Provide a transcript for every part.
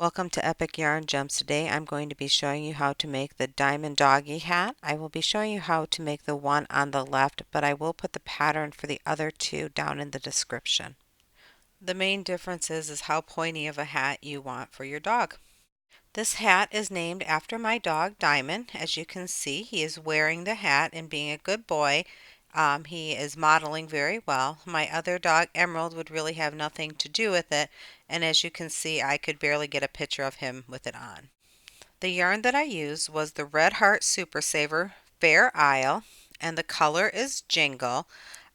Welcome to Epic Yarn Gems. Today I'm going to be showing you how to make the Diamond Doggie hat. I will be showing you how to make the one on the left, but I will put the pattern for the other two down in the description. The main difference is how pointy of a hat you want for your dog. This hat is named after my dog Diamond. As you can see, he is wearing the hat and being a good boy. He is modeling very well. My other dog Emerald would really have nothing to do with it, and as you can see, I could barely get a picture of him with it on. The yarn that I used was the Red Heart Super Saver Fair Isle, and the color is Jingle.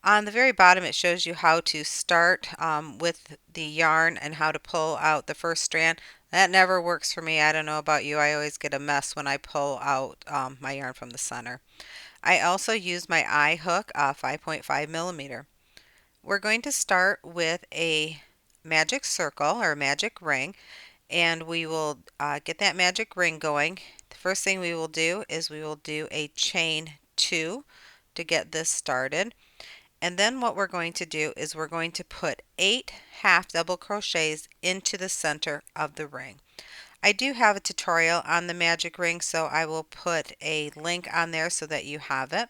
On the very bottom it shows you how to start with the yarn and how to pull out the first strand. That never works for me. I don't know about you. I always get a mess when I pull out my yarn from the center. I also use my eye hook, 5.5 millimeter. We're going to start with a magic circle or magic ring, and we will get that magic ring going. The first thing we will do is we will do a chain 2 to get this started. And then what we're going to do is we're going to put 8 half double crochets into the center of the ring. I do have a tutorial on the magic ring, so I will put a link on there so that you have it.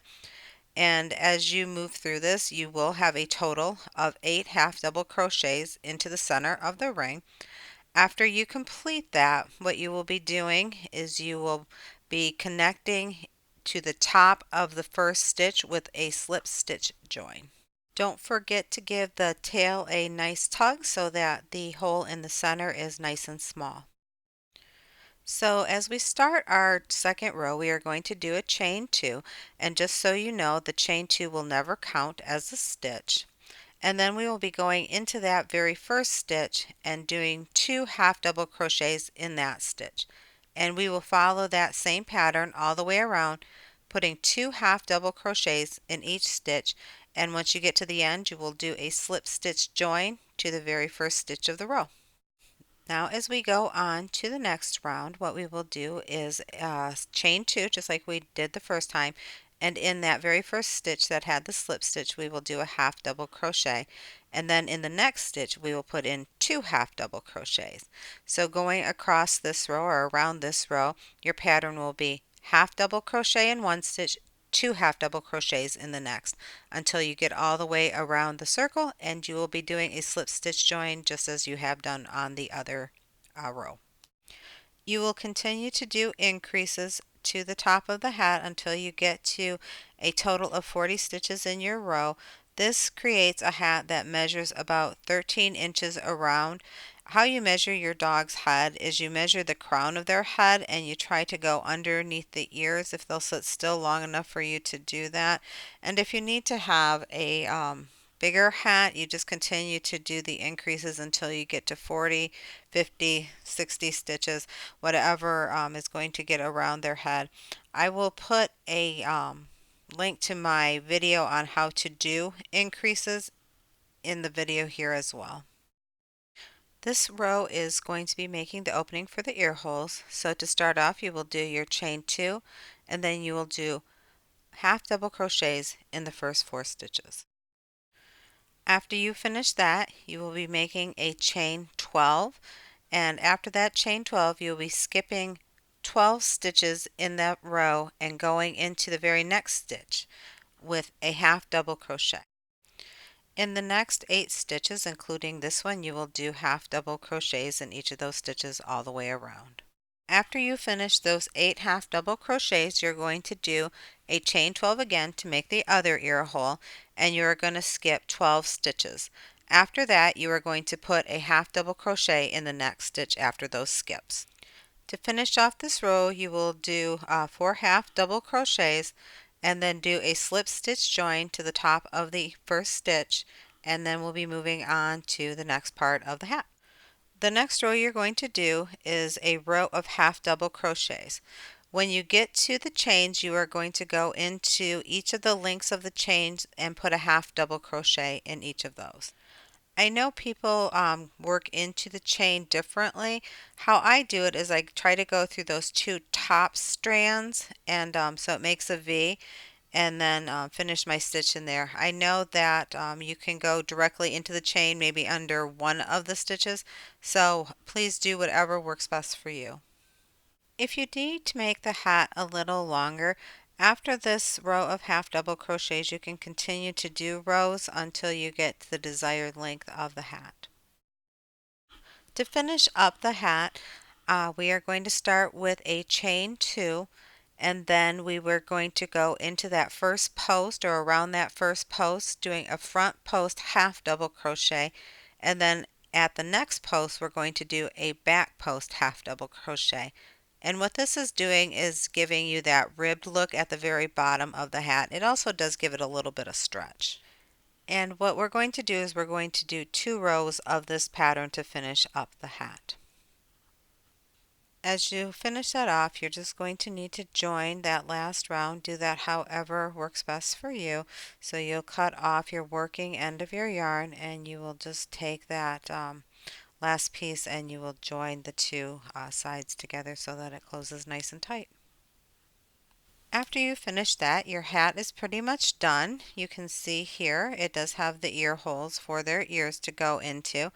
And as you move through this, you will have a total of 8 half double crochets into the center of the ring. After you complete that, what you will be doing is you will be connecting to the top of the first stitch with a slip stitch join. Don't forget to give the tail a nice tug so that the hole in the center is nice and small. So as we start our second row, we are going to do a chain 2, and just so you know, the chain 2 will never count as a stitch. And then we will be going into that very first stitch and doing 2 half double crochets in that stitch. And we will follow that same pattern all the way around, putting 2 half double crochets in each stitch, and once you get to the end you will do a slip stitch join to the very first stitch of the row. Now as we go on to the next round, what we will do is chain 2 just like we did the first time, and in that very first stitch that had the slip stitch we will do a half double crochet, and then in the next stitch we will put in 2 half double crochets. So going across this row or around this row, your pattern will be half double crochet in one stitch, 2 half double crochets in the next until you get all the way around the circle, and you will be doing a slip stitch join just as you have done on the other row. You will continue to do increases to the top of the hat until you get to a total of 40 stitches in your row. This creates a hat that measures about 13 inches around. How you measure your dog's head is you measure the crown of their head and you try to go underneath the ears if they'll sit still long enough for you to do that. And if you need to have a bigger hat, you just continue to do the increases until you get to 40, 50, 60 stitches, whatever is going to get around their head. I will put a link to my video on how to do increases in the video here as well. This row is going to be making the opening for the ear holes. So to start off you will do your chain 2 and then you will do half double crochets in the first 4 stitches. After you finish that you will be making a chain 12, and after that chain 12 you'll be skipping 12 stitches in that row and going into the very next stitch with a half double crochet. In the next 8 stitches, including this one, you will do half double crochets in each of those stitches all the way around. After you finish those 8 half double crochets, you're going to do a chain 12 again to make the other ear hole, and you're going to skip 12 stitches. After that, you are going to put a half double crochet in the next stitch after those skips. To finish off this row, you will do 4 half double crochets and then do a slip stitch join to the top of the first stitch, and then we'll be moving on to the next part of the hat. The next row you're going to do is a row of half double crochets. When you get to the chains, you are going to go into each of the links of the chains and put a half double crochet in each of those. I know people work into the chain differently. How I do it is I try to go through those 2 top strands, and so it makes a V, and then finish my stitch in there. I know that you can go directly into the chain, maybe under one of the stitches, so please do whatever works best for you. If you need to make the hat a little longer, after this row of half double crochets, you can continue to do rows until you get to the desired length of the hat. To finish up the hat, we are going to start with a chain 2, and then we were going to go into that first post or around that first post doing a front post half double crochet, and then at the next post we're going to do a back post half double crochet. And what this is doing is giving you that ribbed look at the very bottom of the hat. It also does give it a little bit of stretch. And what we're going to do is we're going to do 2 rows of this pattern to finish up the hat. As you finish that off, you're just going to need to join that last round. Do that however works best for you. So you'll cut off your working end of your yarn, and you will just take that last piece and you will join the 2 sides together so that it closes nice and tight. After you finish that, your hat is pretty much done. You can see here it does have the ear holes for their ears to go into.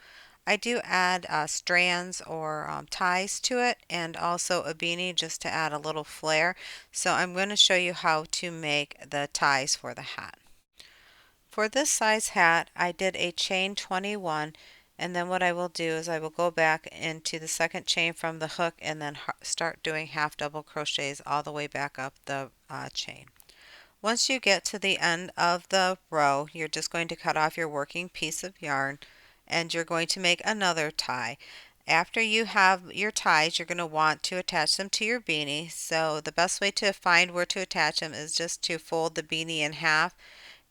I do add strands or ties to it, and also a beanie just to add a little flair. So I'm going to show you how to make the ties for the hat. For this size hat, I did a chain 21, and then what I will do is I will go back into the second chain from the hook and then start doing half double crochets all the way back up the chain. Once you get to the end of the row, you're just going to cut off your working piece of yarn, and you're going to make another tie. After you have your ties, you're going to want to attach them to your beanie. So the best way to find where to attach them is just to fold the beanie in half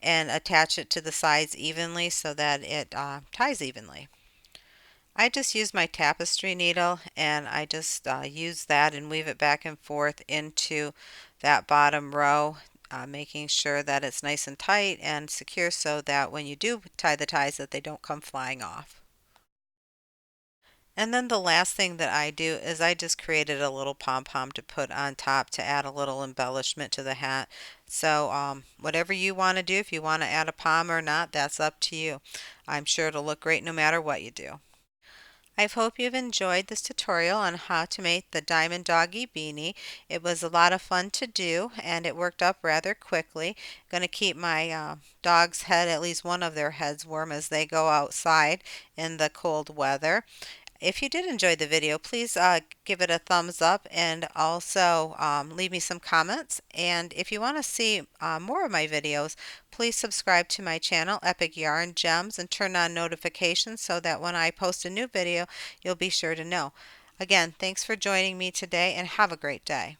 and attach it to the sides evenly so that it ties evenly. I just use my tapestry needle, and I just use that and weave it back and forth into that bottom row, making sure that it's nice and tight and secure so that when you do tie the ties that they don't come flying off. And then the last thing that I do is I just created a little pom-pom to put on top to add a little embellishment to the hat. So whatever you want to do, if you want to add a pom or not, that's up to you. I'm sure it'll look great no matter what you do. I hope you've enjoyed this tutorial on how to make the Diamond Doggie Beanie. It was a lot of fun to do, and it worked up rather quickly. Going to keep my dog's head, at least one of their heads, warm as they go outside in the cold weather. If you did enjoy the video, please give it a thumbs up, and also leave me some comments. And if you want to see more of my videos, please subscribe to my channel, Epic Yarn Gems, and turn on notifications so that when I post a new video, you'll be sure to know. Again, thanks for joining me today, and have a great day.